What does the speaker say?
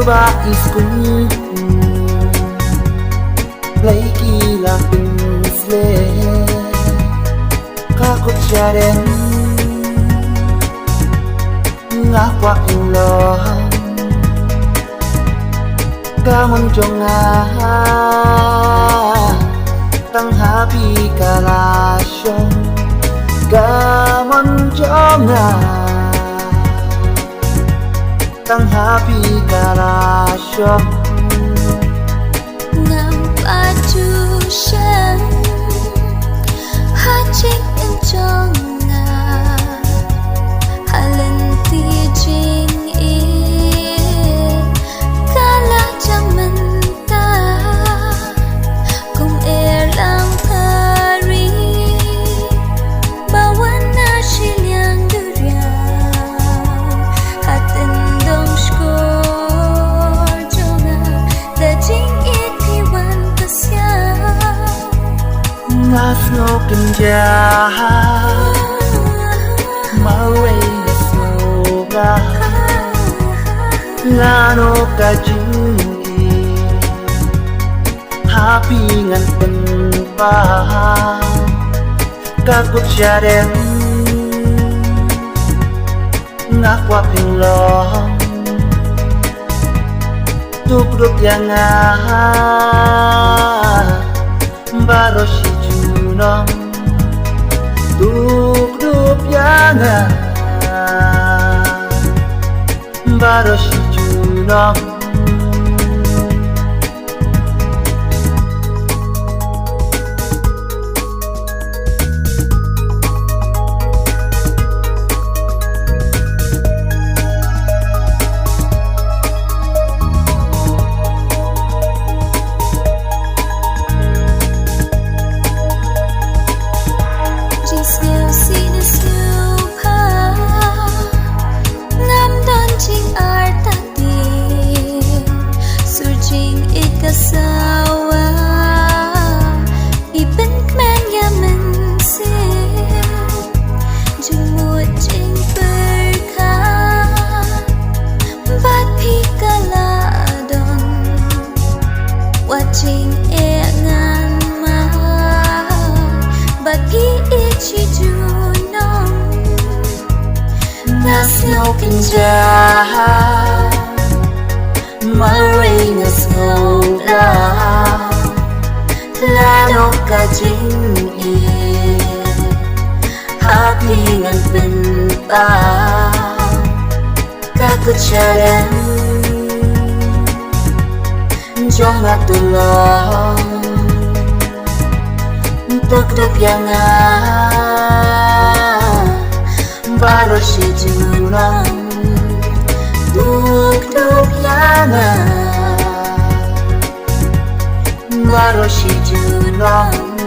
ba iskun lấy kỳ là tình slê ca cốt cha đen ngã qua in lo ca mong cho ngã tăng happy ca la show ca mong cho ngã tăng happy ca la show Baju shem haching in jonga halenti jing e kala jamanta kum erang thari bawana shilyang durya hatin dong skor jonga the jing ngã snow kinja Merry na snow ga ngã no ka jingi happy ngan tình pa ka cốt cha đen ngã qua phình lo tuk duk yang baro si junong duk yang baro si junong Sawa ibn kman yaman se jumut jing berkha bat phi kala don watching e ngan ma bat phi ichi junong nas no kinja Merry na snow la no ka jing e happy ngan bin ba ka ku cha đen trong ngã tu lo tuk duk yang baru si junong duk yang baru si junong